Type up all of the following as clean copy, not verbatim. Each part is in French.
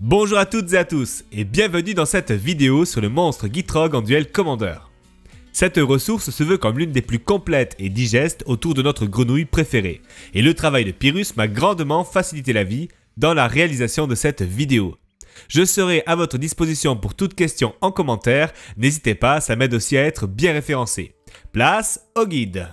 Bonjour à toutes et à tous et bienvenue dans cette vidéo sur le monstre Gitrog en duel Commander. Cette ressource se veut comme l'une des plus complètes et digestes autour de notre grenouille préférée et le travail de Pyrrhus m'a grandement facilité la vie dans la réalisation de cette vidéo. Je serai à votre disposition pour toute question en commentaire, n'hésitez pas, ça m'aide aussi à être bien référencé. Place au guide.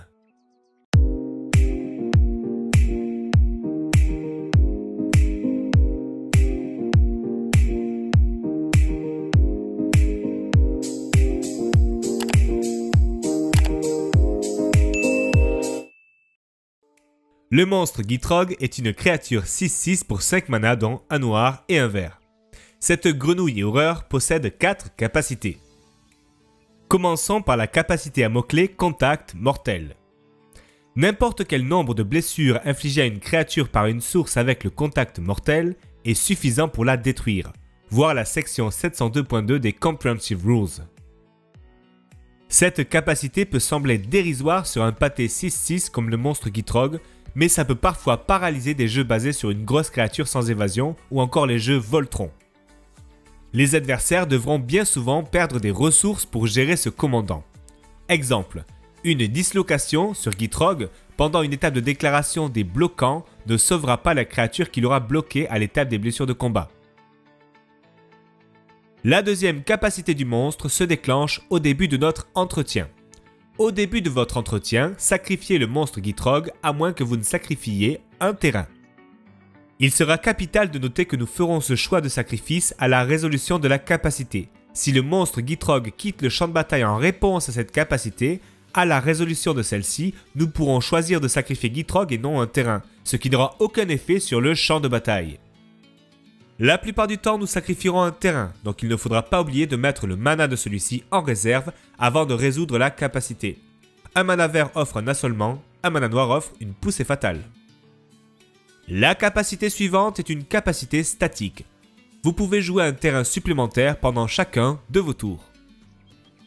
Le monstre Gitrog est une créature 6-6 pour 5 mana dont un noir et un vert. Cette grenouille horreur possède 4 capacités. Commençons par la capacité à mots-clés Contact mortel. N'importe quel nombre de blessures infligées à une créature par une source avec le contact mortel est suffisant pour la détruire. Voir la section 702.2 des Comprehensive Rules. Cette capacité peut sembler dérisoire sur un pâté 6-6 comme le monstre Gitrog, mais ça peut parfois paralyser des jeux basés sur une grosse créature sans évasion ou encore les jeux Voltron. Les adversaires devront bien souvent perdre des ressources pour gérer ce commandant. Exemple, une dislocation sur Gitrog pendant une étape de déclaration des bloquants ne sauvera pas la créature qui l'aura bloqué à l'étape des blessures de combat. La deuxième capacité du monstre se déclenche au début de notre entretien. Au début de votre entretien, sacrifiez le monstre Gitrog à moins que vous ne sacrifiez un terrain. Il sera capital de noter que nous ferons ce choix de sacrifice à la résolution de la capacité. Si le monstre Gitrog quitte le champ de bataille en réponse à cette capacité, à la résolution de celle-ci, nous pourrons choisir de sacrifier Gitrog et non un terrain, ce qui n'aura aucun effet sur le champ de bataille. La plupart du temps, nous sacrifierons un terrain, donc il ne faudra pas oublier de mettre le mana de celui-ci en réserve avant de résoudre la capacité. Un mana vert offre un assolement, un mana noir offre une poussée fatale. La capacité suivante est une capacité statique. Vous pouvez jouer un terrain supplémentaire pendant chacun de vos tours.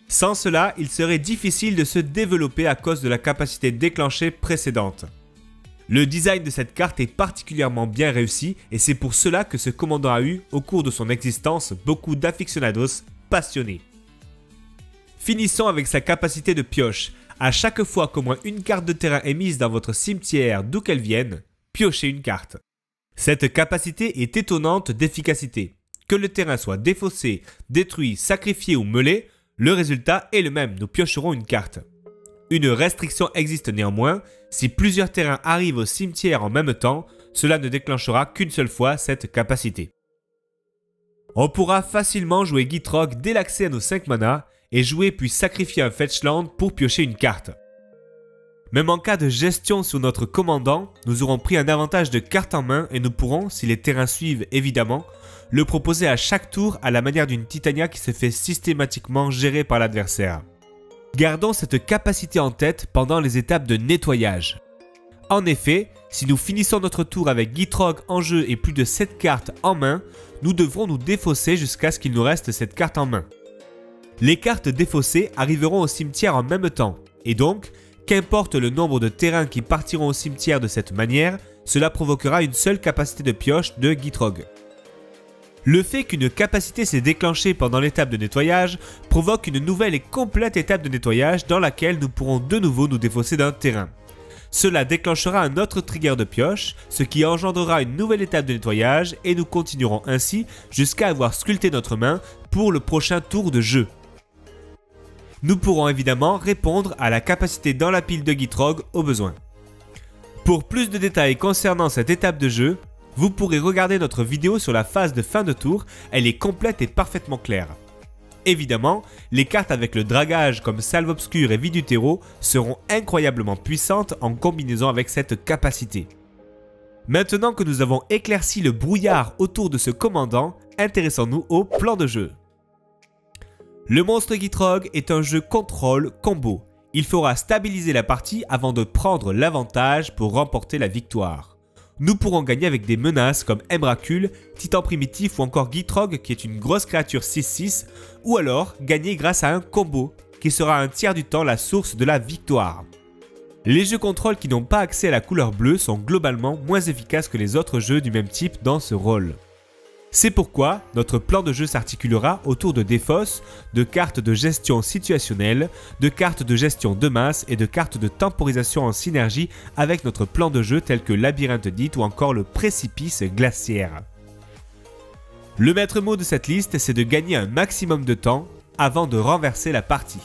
Sans cela, il serait difficile de se développer à cause de la capacité déclenchée précédente. Le design de cette carte est particulièrement bien réussi et c'est pour cela que ce commandant a eu, au cours de son existence, beaucoup d'aficionados passionnés. Finissons avec sa capacité de pioche. À chaque fois qu'au moins une carte de terrain est mise dans votre cimetière d'où qu'elle vienne, piochez une carte. Cette capacité est étonnante d'efficacité. Que le terrain soit défaussé, détruit, sacrifié ou meulé, le résultat est le même, nous piocherons une carte. Une restriction existe néanmoins, si plusieurs terrains arrivent au cimetière en même temps, cela ne déclenchera qu'une seule fois cette capacité. On pourra facilement jouer Gitrog dès l'accès à nos 5 mana et jouer puis sacrifier un fetchland pour piocher une carte. Même en cas de gestion sur notre commandant, nous aurons pris un avantage de carte en main et nous pourrons, si les terrains suivent évidemment, le proposer à chaque tour à la manière d'une Titania qui se fait systématiquement gérer par l'adversaire. Gardons cette capacité en tête pendant les étapes de nettoyage. En effet, si nous finissons notre tour avec Gitrog en jeu et plus de 7 cartes en main, nous devrons nous défausser jusqu'à ce qu'il nous reste cette carte en main. Les cartes défaussées arriveront au cimetière en même temps, et donc, qu'importe le nombre de terrains qui partiront au cimetière de cette manière, cela provoquera une seule capacité de pioche de Gitrog. Le fait qu'une capacité s'est déclenchée pendant l'étape de nettoyage provoque une nouvelle et complète étape de nettoyage dans laquelle nous pourrons de nouveau nous défausser d'un terrain. Cela déclenchera un autre trigger de pioche, ce qui engendrera une nouvelle étape de nettoyage et nous continuerons ainsi jusqu'à avoir sculpté notre main pour le prochain tour de jeu. Nous pourrons évidemment répondre à la capacité dans la pile de Gitrog au besoin. Pour plus de détails concernant cette étape de jeu, vous pourrez regarder notre vidéo sur la phase de fin de tour, elle est complète et parfaitement claire. Évidemment, les cartes avec le dragage comme Salve Obscure et Vie du Terreau seront incroyablement puissantes en combinaison avec cette capacité. Maintenant que nous avons éclairci le brouillard autour de ce commandant, intéressons-nous au plan de jeu. Le monstre Gitrog est un jeu contrôle combo. Il faudra stabiliser la partie avant de prendre l'avantage pour remporter la victoire. Nous pourrons gagner avec des menaces comme Emrakul, Titan Primitif ou encore Gitrog qui est une grosse créature 6-6 ou alors gagner grâce à un combo qui sera un tiers du temps la source de la victoire. Les jeux contrôle qui n'ont pas accès à la couleur bleue sont globalement moins efficaces que les autres jeux du même type dans ce rôle. C'est pourquoi notre plan de jeu s'articulera autour de défausse, de cartes de gestion situationnelle, de cartes de gestion de masse et de cartes de temporisation en synergie avec notre plan de jeu tel que Labyrinthe d'Ith ou encore le Précipice glaciaire. Le maître mot de cette liste, c'est de gagner un maximum de temps avant de renverser la partie.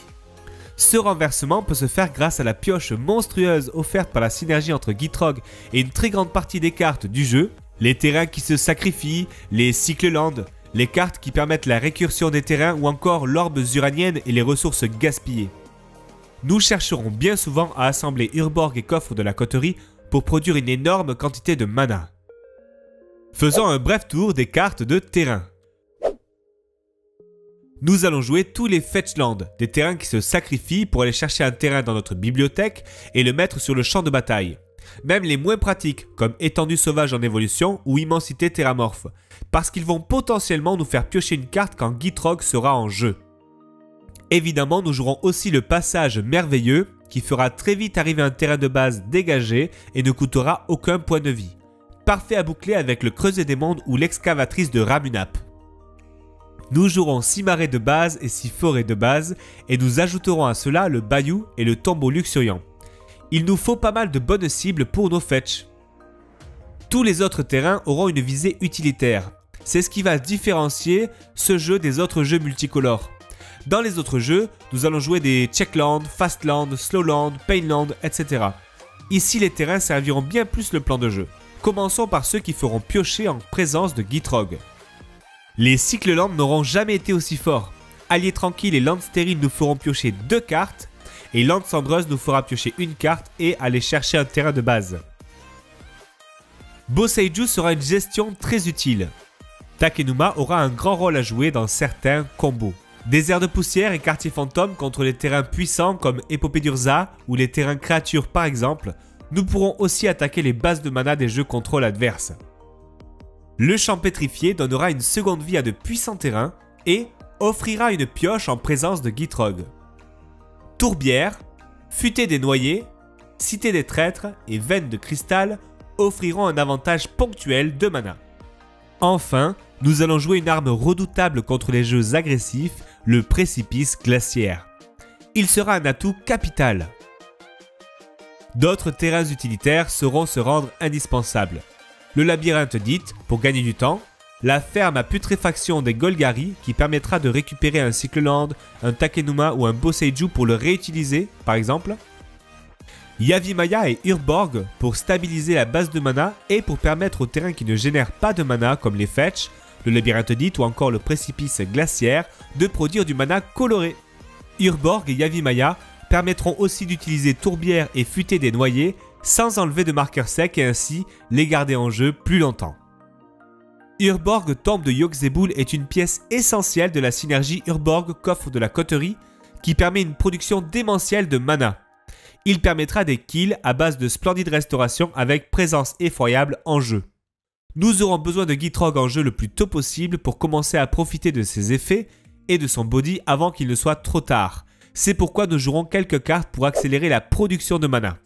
Ce renversement peut se faire grâce à la pioche monstrueuse offerte par la synergie entre Gitrog et une très grande partie des cartes du jeu, les terrains qui se sacrifient, les cycles land, les cartes qui permettent la récursion des terrains ou encore l'orbe uranienne et les ressources gaspillées. Nous chercherons bien souvent à assembler Urborg et coffre de la coterie pour produire une énorme quantité de mana. Faisons un bref tour des cartes de terrain. Nous allons jouer tous les Fetchland, des terrains qui se sacrifient pour aller chercher un terrain dans notre bibliothèque et le mettre sur le champ de bataille. Même les moins pratiques, comme Étendue sauvage en évolution ou Immensité terramorphe, parce qu'ils vont potentiellement nous faire piocher une carte quand Gitrog sera en jeu. Évidemment, nous jouerons aussi le passage merveilleux, qui fera très vite arriver un terrain de base dégagé et ne coûtera aucun point de vie. Parfait à boucler avec le creuset des mondes ou l'excavatrice de Ramunap. Nous jouerons 6 marais de base et 6 forêts de base, et nous ajouterons à cela le bayou et le tombeau luxuriant. Il nous faut pas mal de bonnes cibles pour nos fetch. Tous les autres terrains auront une visée utilitaire. C'est ce qui va différencier ce jeu des autres jeux multicolores. Dans les autres jeux, nous allons jouer des checkland, fastland, slowland, painland, etc. Ici, les terrains serviront bien plus le plan de jeu. Commençons par ceux qui feront piocher en présence de Gitrog. Les cycles land n'auront jamais été aussi forts. Alliés tranquilles et land stérile nous feront piocher 2 cartes, et land cendreuse nous fera piocher une carte et aller chercher un terrain de base. Boseiju sera une gestion très utile. Takenuma aura un grand rôle à jouer dans certains combos. Désert de poussière et quartier fantôme contre les terrains puissants comme Épopée d'Urza ou les terrains créatures par exemple, nous pourrons aussi attaquer les bases de mana des jeux contrôle adverses. Le champ pétrifié donnera une seconde vie à de puissants terrains et offrira une pioche en présence de Gitrog. Tourbière, Futée des noyés, Cité des traîtres et Veine de cristal offriront un avantage ponctuel de mana. Enfin, nous allons jouer une arme redoutable contre les jeux agressifs, le Précipice glaciaire. Il sera un atout capital. D'autres terrains utilitaires sauront se rendre indispensables. Le Labyrinthe d'Ith pour gagner du temps, la ferme à putréfaction des Golgari qui permettra de récupérer un Cycleland, un Takenuma ou un Boseiju pour le réutiliser par exemple. Yavimaya et Urborg pour stabiliser la base de mana et pour permettre aux terrains qui ne génèrent pas de mana comme les Fetch, le Labyrinthe d'Ith ou encore le Précipice glaciaire de produire du mana coloré. Urborg et Yavimaya permettront aussi d'utiliser Tourbière et Futée des noyés sans enlever de marqueurs secs et ainsi les garder en jeu plus longtemps. Urborg Tombe de Yogg-Saibul est une pièce essentielle de la synergie Urborg Coffre de la Coterie qui permet une production démentielle de mana. Il permettra des kills à base de splendide restauration avec présence effroyable en jeu. Nous aurons besoin de Gitrog en jeu le plus tôt possible pour commencer à profiter de ses effets et de son body avant qu'il ne soit trop tard. C'est pourquoi nous jouerons quelques cartes pour accélérer la production de mana.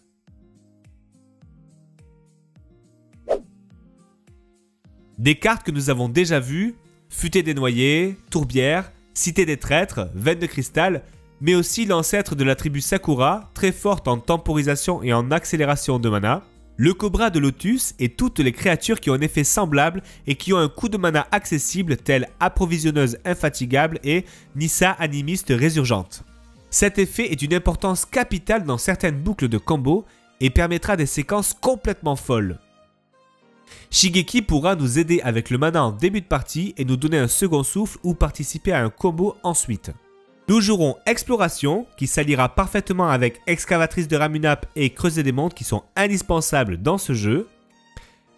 Des cartes que nous avons déjà vues, Futée des noyés, Tourbière, Cité des traîtres, Veine de cristal, mais aussi l'ancêtre de la tribu Sakura, très forte en temporisation et en accélération de mana, le Cobra de Lotus et toutes les créatures qui ont un effet semblable et qui ont un coût de mana accessible tel Approvisionneuse infatigable et Nissa animiste résurgente. Cet effet est d'une importance capitale dans certaines boucles de combo et permettra des séquences complètement folles. Shigeki pourra nous aider avec le mana en début de partie et nous donner un second souffle ou participer à un combo ensuite. Nous jouerons Exploration, qui s'alliera parfaitement avec Excavatrice de Ramunap et Creuset des mondes qui sont indispensables dans ce jeu,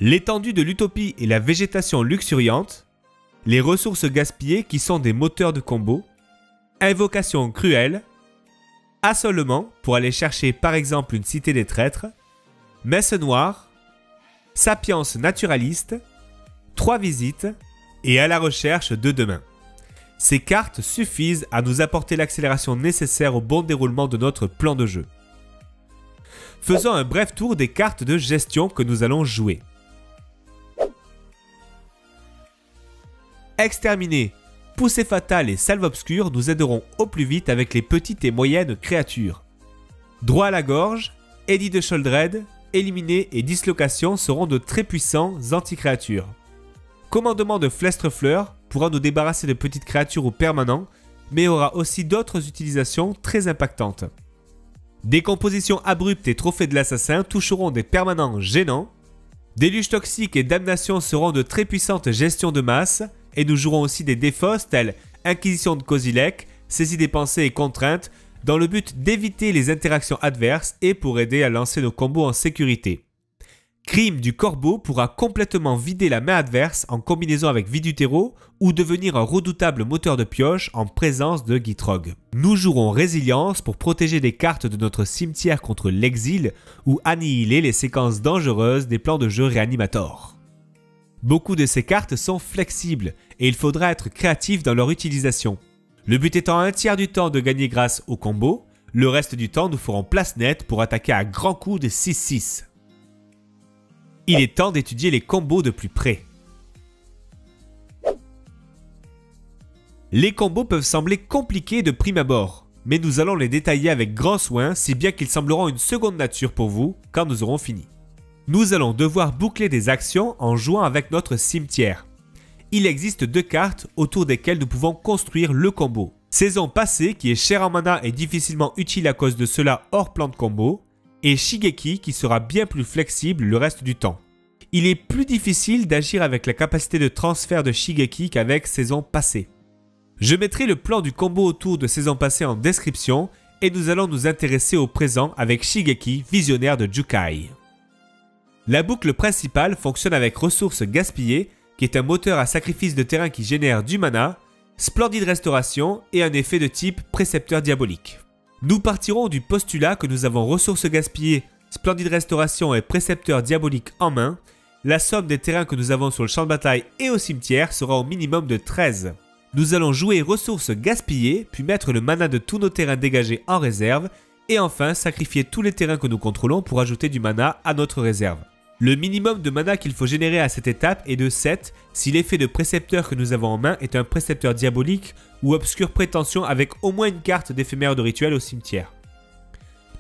l'étendue de l'utopie et la végétation luxuriante, les ressources gaspillées qui sont des moteurs de combo, Invocation cruelle, Assolement pour aller chercher par exemple une cité des traîtres, Messe noire, Sapience naturaliste, 3 visites et à la recherche de demain. Ces cartes suffisent à nous apporter l'accélération nécessaire au bon déroulement de notre plan de jeu. Faisons un bref tour des cartes de gestion que nous allons jouer. Exterminer, poussée fatale et salve obscure nous aideront au plus vite avec les petites et moyennes créatures. Droit à la gorge, Eddy de Sheoldred, éliminer et dislocation seront de très puissants anti-créatures. Commandement de Flestrefleur pourra nous débarrasser de petites créatures ou permanents, mais aura aussi d'autres utilisations très impactantes. Décomposition abrupte et trophée de l'assassin toucheront des permanents gênants. Déluge toxique et damnation seront de très puissantes gestions de masse, et nous jouerons aussi des défausses telles Inquisition de Kozilek, Saisie des pensées et contraintes, dans le but d'éviter les interactions adverses et pour aider à lancer nos combos en sécurité. Crime du Corbeau pourra complètement vider la main adverse en combinaison avec Vie du Terreau ou devenir un redoutable moteur de pioche en présence de Gitrog. Nous jouerons Résilience pour protéger des cartes de notre cimetière contre l'exil ou annihiler les séquences dangereuses des plans de jeu Reanimator. Beaucoup de ces cartes sont flexibles et il faudra être créatif dans leur utilisation. Le but étant un tiers du temps de gagner grâce au combo, le reste du temps nous ferons place nette pour attaquer à grands coups de 6-6. Il est temps d'étudier les combos de plus près. Les combos peuvent sembler compliqués de prime abord, mais nous allons les détailler avec grand soin si bien qu'ils sembleront une seconde nature pour vous quand nous aurons fini. Nous allons devoir boucler des actions en jouant avec notre cimetière. Il existe 2 cartes autour desquelles nous pouvons construire le combo. Saison passée qui est chère en mana et difficilement utile à cause de cela hors plan de combo, et Shigeki qui sera bien plus flexible le reste du temps. Il est plus difficile d'agir avec la capacité de transfert de Shigeki qu'avec saison passée. Je mettrai le plan du combo autour de saison passée en description et nous allons nous intéresser au présent avec Shigeki, visionnaire de Jukai. La boucle principale fonctionne avec ressources gaspillées, qui est un moteur à sacrifice de terrain qui génère du mana, splendide restauration et un effet de type précepteur diabolique. Nous partirons du postulat que nous avons ressources gaspillées, splendide restauration et précepteur diabolique en main. La somme des terrains que nous avons sur le champ de bataille et au cimetière sera au minimum de 13. Nous allons jouer ressources gaspillées, puis mettre le mana de tous nos terrains dégagés en réserve, et enfin sacrifier tous les terrains que nous contrôlons pour ajouter du mana à notre réserve. Le minimum de mana qu'il faut générer à cette étape est de 7 si l'effet de précepteur que nous avons en main est un précepteur diabolique ou obscure prétention avec au moins une carte d'éphémère de rituel au cimetière.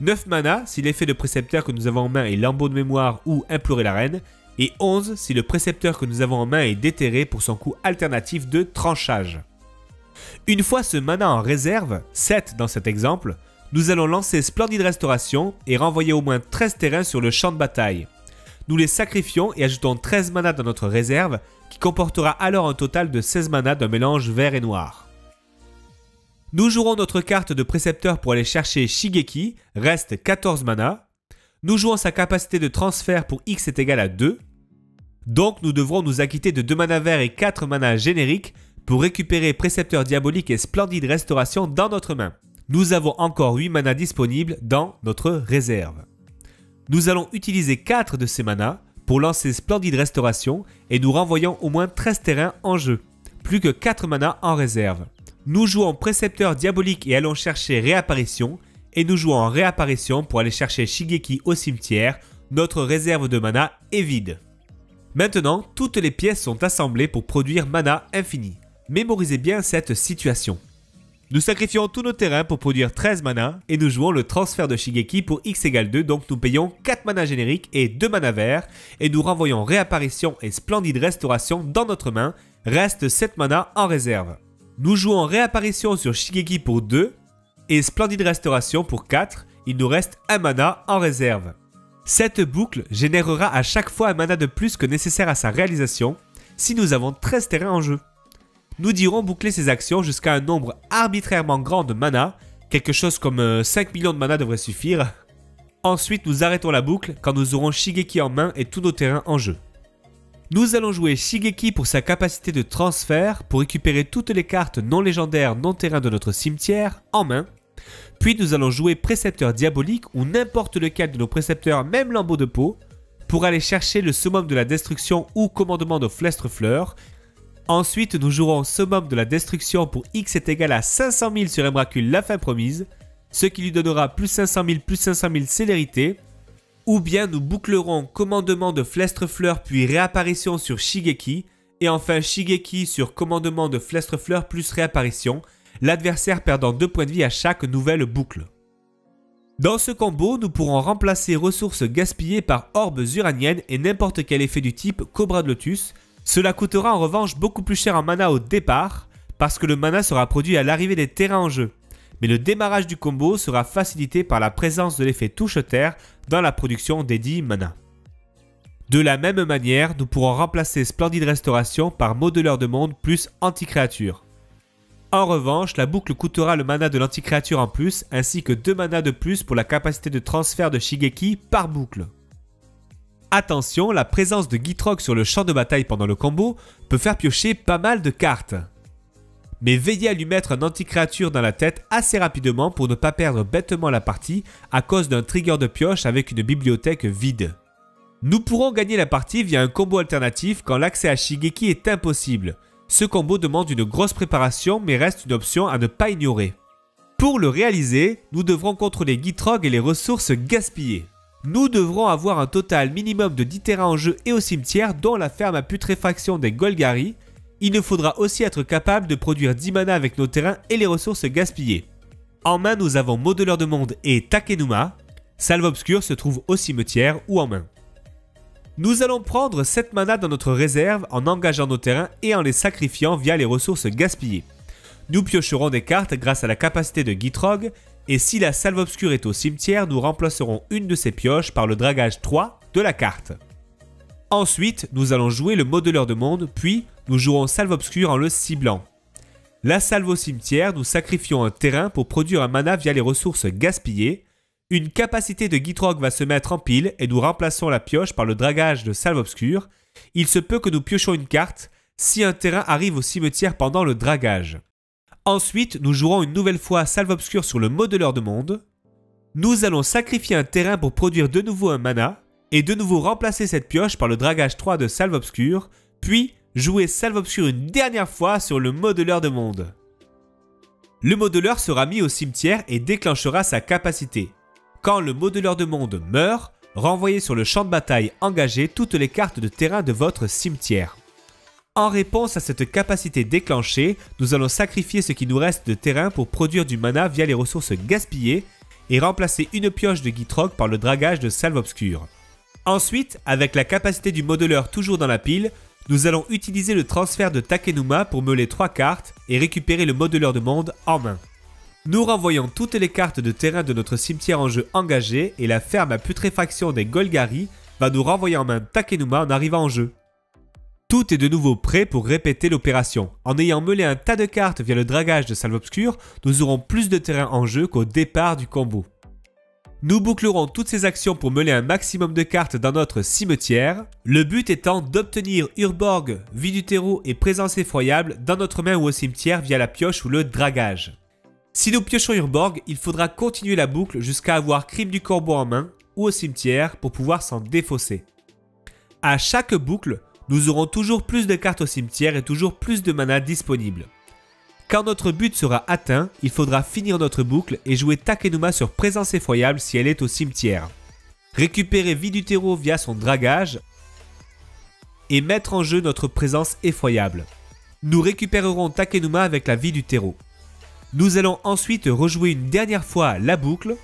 9 mana si l'effet de précepteur que nous avons en main est lambeau de mémoire ou implorer la reine, et 11 si le précepteur que nous avons en main est déterré pour son coût alternatif de tranchage. Une fois ce mana en réserve, 7 dans cet exemple, nous allons lancer Splendide Restauration et renvoyer au moins 13 terrains sur le champ de bataille. Nous les sacrifions et ajoutons 13 mana dans notre réserve, qui comportera alors un total de 16 mana d'un mélange vert et noir. Nous jouerons notre carte de précepteur pour aller chercher Shigeki, reste 14 mana. Nous jouons sa capacité de transfert pour X est égal à 2. Donc nous devrons nous acquitter de 2 mana verts et 4 mana génériques pour récupérer précepteur diabolique et splendide restauration dans notre main. Nous avons encore 8 mana disponibles dans notre réserve. Nous allons utiliser 4 de ces manas pour lancer Splendide Restauration et nous renvoyons au moins 13 terrains en jeu, plus que 4 manas en réserve. Nous jouons Précepteur Diabolique et allons chercher Réapparition, et nous jouons en Réapparition pour aller chercher Shigeki au cimetière, notre réserve de mana est vide. Maintenant, toutes les pièces sont assemblées pour produire mana infini. Mémorisez bien cette situation. Nous sacrifions tous nos terrains pour produire 13 mana et nous jouons le transfert de Shigeki pour X égale 2, donc nous payons 4 mana génériques et 2 mana verts et nous renvoyons Réapparition et Splendide Restauration dans notre main, reste 7 mana en réserve. Nous jouons Réapparition sur Shigeki pour 2 et Splendide Restauration pour 4, il nous reste 1 mana en réserve. Cette boucle générera à chaque fois un mana de plus que nécessaire à sa réalisation si nous avons 13 terrains en jeu. Nous dirons boucler ces actions jusqu'à un nombre arbitrairement grand de mana, quelque chose comme 5 millions de mana devrait suffire. Ensuite, nous arrêtons la boucle quand nous aurons Shigeki en main et tous nos terrains en jeu. Nous allons jouer Shigeki pour sa capacité de transfert pour récupérer toutes les cartes non légendaires non terrain de notre cimetière en main. Puis nous allons jouer Précepteur Diabolique ou n'importe lequel de nos précepteurs, même lambeau de peau, pour aller chercher le summum de la destruction ou commandement de Flestrefleur. Ensuite, nous jouerons Summum de la Destruction pour X est égal à 500 000 sur Emrakul la fin promise, ce qui lui donnera plus 500 000 célérité. Ou bien nous bouclerons Commandement de Flestrefleur puis Réapparition sur Shigeki Et enfin Shigeki sur commandement de Flestrefleur plus réapparition, l'adversaire perdant 2 points de vie à chaque nouvelle boucle. Dans ce combo, nous pourrons remplacer ressources gaspillées par orbes uraniennes et n'importe quel effet du type Cobra de Lotus. Cela coûtera en revanche beaucoup plus cher en mana au départ, parce que le mana sera produit à l'arrivée des terrains en jeu. Mais le démarrage du combo sera facilité par la présence de l'effet touche-terre dans la production des 10 mana. De la même manière, nous pourrons remplacer Splendide Restauration par Modeleur de Monde plus Anti-Créature. En revanche, la boucle coûtera le mana de l'anti-créature en plus, ainsi que 2 mana de plus pour la capacité de transfert de Shigeki par boucle. Attention, la présence de Gitrog sur le champ de bataille pendant le combo peut faire piocher pas mal de cartes. Mais veillez à lui mettre un anti-créature dans la tête assez rapidement pour ne pas perdre bêtement la partie à cause d'un trigger de pioche avec une bibliothèque vide. Nous pourrons gagner la partie via un combo alternatif quand l'accès à Shigeki est impossible. Ce combo demande une grosse préparation mais reste une option à ne pas ignorer. Pour le réaliser, nous devrons contrôler Gitrog et les ressources gaspillées. Nous devrons avoir un total minimum de 10 terrains en jeu et au cimetière dont la ferme à putréfaction des Golgari. Il nous faudra aussi être capable de produire 10 mana avec nos terrains et les ressources gaspillées. En main, nous avons Modeleur de Monde et Takenuma. Salve Obscure se trouve au cimetière ou en main. Nous allons prendre 7 mana dans notre réserve en engageant nos terrains et en les sacrifiant via les ressources gaspillées. Nous piocherons des cartes grâce à la capacité de Gitrog et si la Salve Obscure est au cimetière, nous remplacerons une de ces pioches par le dragage 3 de la carte. Ensuite, nous allons jouer le Modeleur de Monde, puis nous jouerons Salve Obscure en le ciblant. La salve au cimetière, nous sacrifions un terrain pour produire un mana via les ressources gaspillées. Une capacité de Gitrog va se mettre en pile et nous remplaçons la pioche par le dragage de Salve Obscure. Il se peut que nous piochions une carte si un terrain arrive au cimetière pendant le dragage. Ensuite, nous jouerons une nouvelle fois Salve Obscure sur le Modeleur de Monde. Nous allons sacrifier un terrain pour produire de nouveau un mana et de nouveau remplacer cette pioche par le dragage 3 de Salve Obscure, puis jouer Salve Obscure une dernière fois sur le Modeleur de Monde. Le modeleur sera mis au cimetière et déclenchera sa capacité. Quand le Modeleur de Monde meurt, renvoyez sur le champ de bataille engagé toutes les cartes de terrain de votre cimetière. En réponse à cette capacité déclenchée, nous allons sacrifier ce qui nous reste de terrain pour produire du mana via les ressources gaspillées et remplacer une pioche de Gitrog par le dragage de Salve Obscure. Ensuite, avec la capacité du modeleur toujours dans la pile, nous allons utiliser le transfert de Takenuma pour meuler 3 cartes et récupérer le Modeleur de Monde en main. Nous renvoyons toutes les cartes de terrain de notre cimetière en jeu engagé et la ferme à putréfaction des Golgari va nous renvoyer en main Takenuma en arrivant en jeu. Tout est de nouveau prêt pour répéter l'opération. En ayant meulé un tas de cartes via le dragage de Salve Obscure, nous aurons plus de terrain en jeu qu'au départ du combo. Nous bouclerons toutes ces actions pour meuler un maximum de cartes dans notre cimetière, le but étant d'obtenir Urborg, Vie du Terreau et Présence Effroyable dans notre main ou au cimetière via la pioche ou le dragage. Si nous piochons Urborg, il faudra continuer la boucle jusqu'à avoir Crime du Corbeau en main ou au cimetière pour pouvoir s'en défausser. À chaque boucle, nous aurons toujours plus de cartes au cimetière et toujours plus de mana disponible. Quand notre but sera atteint, il faudra finir notre boucle et jouer Takenuma sur Présence Effroyable si elle est au cimetière. Récupérer Vie du Terreau via son dragage et mettre en jeu notre Présence Effroyable. Nous récupérerons Takenuma avec la Vie du Terreau. Nous allons ensuite rejouer une dernière fois la boucle.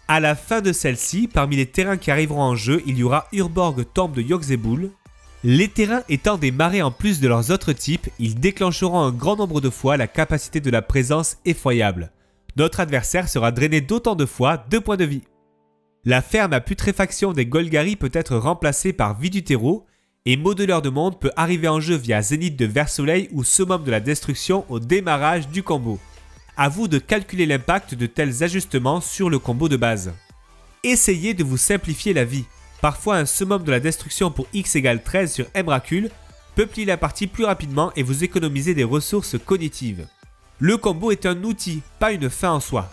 À la fin de celle-ci, parmi les terrains qui arriveront en jeu, il y aura Urborg, Tombe de Yogg-Saibul. Les terrains étant des marées en plus de leurs autres types, ils déclencheront un grand nombre de fois la capacité de la présence effroyable. Notre adversaire sera drainé d'autant de fois 2 points de vie. La ferme à putréfaction des Golgari peut être remplacée par Vie du Terreau et Modeleur de Monde peut arriver en jeu via Zénith de Vers-Soleil ou Summum de la Destruction au démarrage du combo. À vous de calculer l'impact de tels ajustements sur le combo de base. Essayez de vous simplifier la vie. Parfois un summum de la destruction pour x égale 13 sur Emrakul peut plier la partie plus rapidement et vous économiser des ressources cognitives. Le combo est un outil, pas une fin en soi.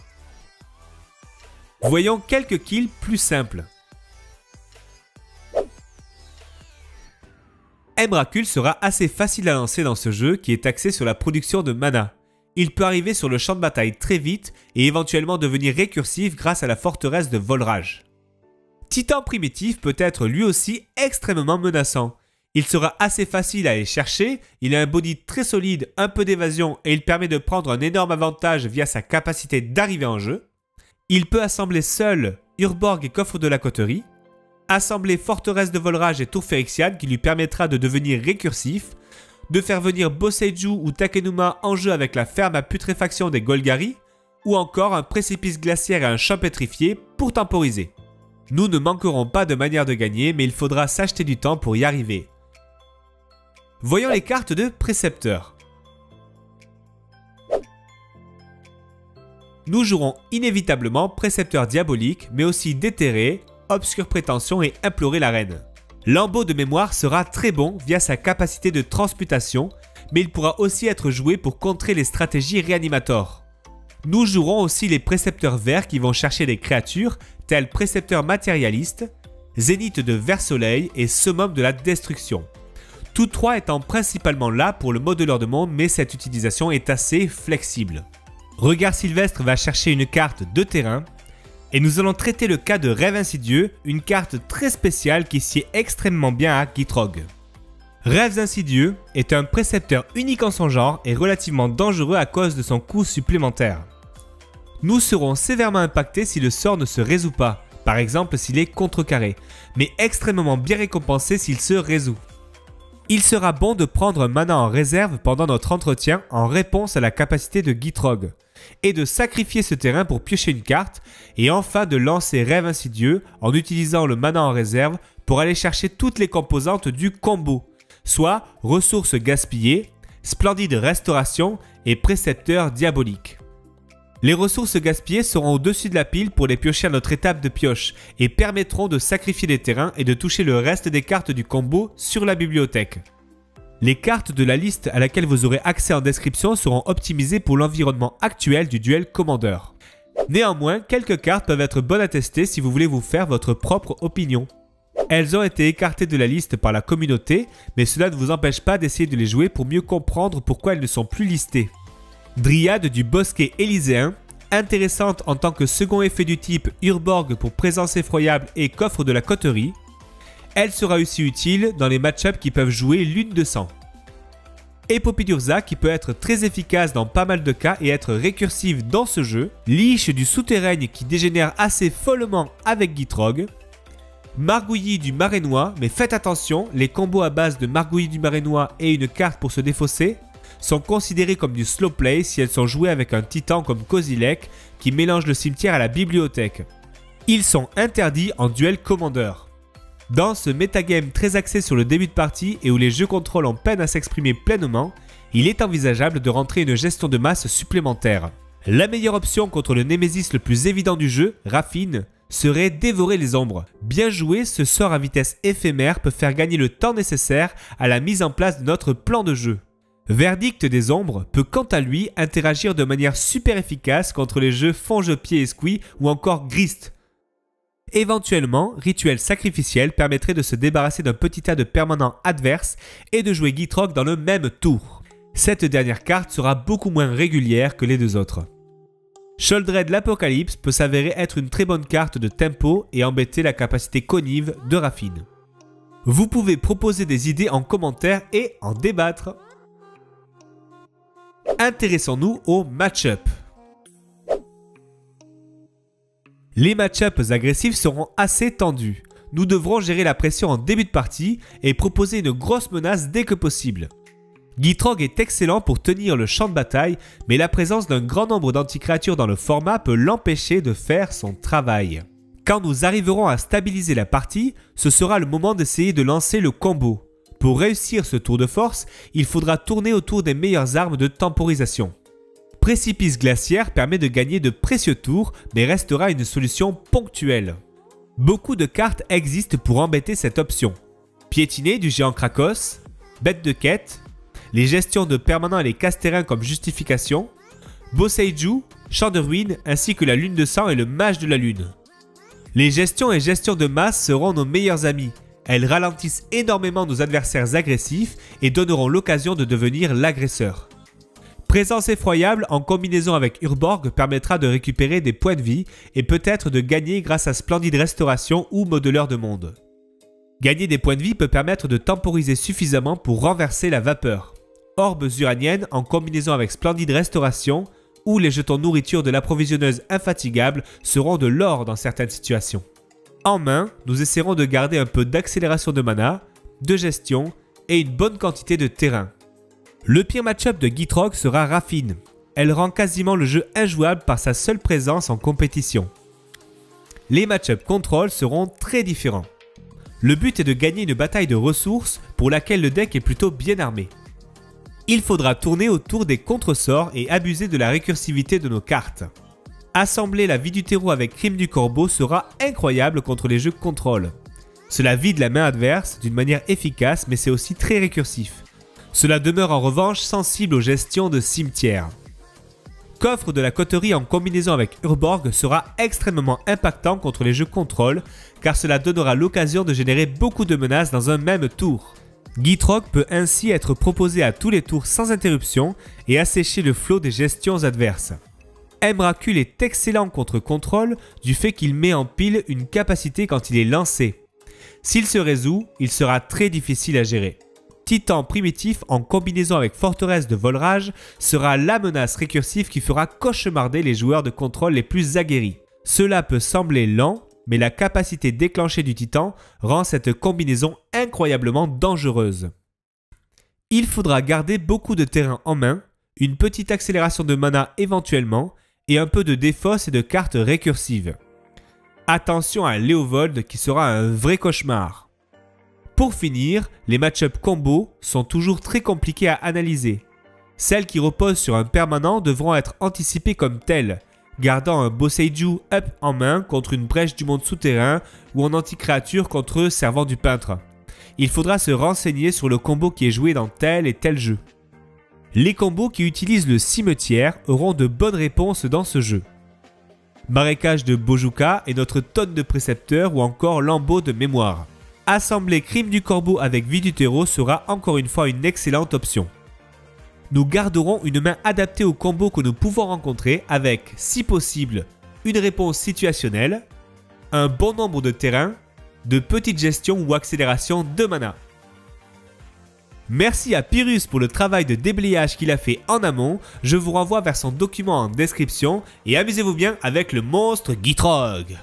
Voyons quelques kills plus simples. Emrakul sera assez facile à lancer dans ce jeu qui est axé sur la production de mana. Il peut arriver sur le champ de bataille très vite et éventuellement devenir récursif grâce à la forteresse de Volraj. Titan primitif peut être lui aussi extrêmement menaçant. Il sera assez facile à aller chercher, il a un body très solide, un peu d'évasion et il permet de prendre un énorme avantage via sa capacité d'arriver en jeu. Il peut assembler seul Urborg et coffre de la coterie, assembler forteresse de Volrage et tour Phyrexian qui lui permettra de devenir récursif, de faire venir Boseiju ou Takenuma en jeu avec la ferme à putréfaction des Golgari, ou encore un précipice glaciaire et un champ pétrifié pour temporiser. Nous ne manquerons pas de manière de gagner, mais il faudra s'acheter du temps pour y arriver. Voyons les cartes de précepteurs. Nous jouerons inévitablement précepteur diabolique, mais aussi déterré, obscure prétention et implorer la reine. Lambeau de mémoire sera très bon via sa capacité de transmutation, mais il pourra aussi être joué pour contrer les stratégies réanimator. Nous jouerons aussi les précepteurs verts qui vont chercher des créatures tels précepteur matérialiste, zénith de Vert Soleil et summum de la destruction. Tous trois étant principalement là pour le modeleur de monde, mais cette utilisation est assez flexible. Regard Sylvestre va chercher une carte de terrain, et nous allons traiter le cas de Rêve Insidieux, une carte très spéciale qui sied extrêmement bien à Gitrog. Rêves Insidieux est un précepteur unique en son genre et relativement dangereux à cause de son coût supplémentaire. Nous serons sévèrement impactés si le sort ne se résout pas, par exemple s'il est contrecarré, mais extrêmement bien récompensé s'il se résout. Il sera bon de prendre un mana en réserve pendant notre entretien en réponse à la capacité de Gitrog, et de sacrifier ce terrain pour piocher une carte, et enfin de lancer Rêve Insidieux en utilisant le mana en réserve pour aller chercher toutes les composantes du combo, soit ressources gaspillées, splendide restauration et précepteur diabolique. Les ressources gaspillées seront au-dessus de la pile pour les piocher à notre étape de pioche et permettront de sacrifier des terrains et de toucher le reste des cartes du combo sur la bibliothèque. Les cartes de la liste à laquelle vous aurez accès en description seront optimisées pour l'environnement actuel du duel Commander. Néanmoins, quelques cartes peuvent être bonnes à tester si vous voulez vous faire votre propre opinion. Elles ont été écartées de la liste par la communauté, mais cela ne vous empêche pas d'essayer de les jouer pour mieux comprendre pourquoi elles ne sont plus listées. Dryade du Bosquet Élyséen, intéressante en tant que second effet du type Urborg pour présence effroyable et coffre de la coterie. Elle sera aussi utile dans les match-ups qui peuvent jouer lune de sang. Épopée d'Urza qui peut être très efficace dans pas mal de cas et être récursive dans ce jeu. Liche du Souterrain qui dégénère assez follement avec Gitrog. Margouillis du Marénois, mais faites attention, les combos à base de Margouillis du Marénois et une carte pour se défausser sont considérées comme du slow play si elles sont jouées avec un titan comme Kozilek qui mélange le cimetière à la bibliothèque. Ils sont interdits en duel Commander. Dans ce metagame très axé sur le début de partie et où les jeux contrôle ont peine à s'exprimer pleinement, il est envisageable de rentrer une gestion de masse supplémentaire. La meilleure option contre le Némésis le plus évident du jeu, Raffine, serait dévorer les ombres. Bien joué, ce sort à vitesse éphémère peut faire gagner le temps nécessaire à la mise en place de notre plan de jeu. Verdict des ombres peut quant à lui interagir de manière super efficace contre les jeux Fonge-Pied et Squee ou encore Grist. Éventuellement, Rituel Sacrificiel permettrait de se débarrasser d'un petit tas de permanents adverses et de jouer Gitrog dans le même tour. Cette dernière carte sera beaucoup moins régulière que les deux autres. Sheoldred l'Apocalypse peut s'avérer être une très bonne carte de tempo et embêter la capacité cognitive de Raffine. Vous pouvez proposer des idées en commentaire et en débattre. Intéressons-nous au match-up. Les match-ups agressifs seront assez tendus. Nous devrons gérer la pression en début de partie et proposer une grosse menace dès que possible. Gitrog est excellent pour tenir le champ de bataille, mais la présence d'un grand nombre d'anti-créatures dans le format peut l'empêcher de faire son travail. Quand nous arriverons à stabiliser la partie, ce sera le moment d'essayer de lancer le combo. Pour réussir ce tour de force, il faudra tourner autour des meilleures armes de temporisation. Précipice glaciaire permet de gagner de précieux tours, mais restera une solution ponctuelle. Beaucoup de cartes existent pour embêter cette option. Piétiner du géant Krakos, bête de quête, les gestions de permanents et les casse-terrains comme justification, Boseiju, champ de ruines ainsi que la lune de sang et le mage de la lune. Les gestions et gestions de masse seront nos meilleurs amis. Elles ralentissent énormément nos adversaires agressifs et donneront l'occasion de devenir l'agresseur. Présence effroyable en combinaison avec Urborg permettra de récupérer des points de vie et peut-être de gagner grâce à Splendide Restauration ou Modeleur de Monde. Gagner des points de vie peut permettre de temporiser suffisamment pour renverser la vapeur. Orbes uraniennes en combinaison avec Splendide Restauration ou les jetons nourriture de l'approvisionneuse infatigable seront de l'or dans certaines situations. En main, nous essaierons de garder un peu d'accélération de mana, de gestion et une bonne quantité de terrain. Le pire match-up de Gitrog sera Raffine. Elle rend quasiment le jeu injouable par sa seule présence en compétition. Les match-up contrôle seront très différents. Le but est de gagner une bataille de ressources pour laquelle le deck est plutôt bien armé. Il faudra tourner autour des contresorts et abuser de la récursivité de nos cartes. Assembler la vie du terreau avec Crime du Corbeau sera incroyable contre les jeux contrôle. Cela vide la main adverse d'une manière efficace, mais c'est aussi très récursif. Cela demeure en revanche sensible aux gestions de cimetière. Coffre de la coterie en combinaison avec Urborg sera extrêmement impactant contre les jeux contrôle, car cela donnera l'occasion de générer beaucoup de menaces dans un même tour. Gitrog peut ainsi être proposé à tous les tours sans interruption et assécher le flot des gestions adverses. Emrakul est excellent contre contrôle du fait qu'il met en pile une capacité quand il est lancé. S'il se résout, il sera très difficile à gérer. Titan primitif en combinaison avec Forteresse de Volrage sera la menace récursive qui fera cauchemarder les joueurs de contrôle les plus aguerris. Cela peut sembler lent, mais la capacité déclenchée du Titan rend cette combinaison incroyablement dangereuse. Il faudra garder beaucoup de terrain en main, une petite accélération de mana éventuellement, et un peu de défausse et de cartes récursives. Attention à Léovold qui sera un vrai cauchemar. Pour finir, les match-up combos sont toujours très compliqués à analyser. Celles qui reposent sur un permanent devront être anticipées comme telles, gardant un Boseiju up en main contre une brèche du monde souterrain ou en anti-créature contre servant du peintre. Il faudra se renseigner sur le combo qui est joué dans tel et tel jeu. Les combos qui utilisent le cimetière auront de bonnes réponses dans ce jeu. Marécage de Bojuka et notre tonne de précepteurs ou encore lambeau de mémoire. Assembler Crime du Corbeau avec Vie du Terreau sera encore une fois une excellente option. Nous garderons une main adaptée aux combos que nous pouvons rencontrer avec, si possible, une réponse situationnelle, un bon nombre de terrains, de petites gestions ou accélérations de mana. Merci à Pyrrhus pour le travail de déblayage qu'il a fait en amont, je vous renvoie vers son document en description et amusez-vous bien avec le monstre Gitrog.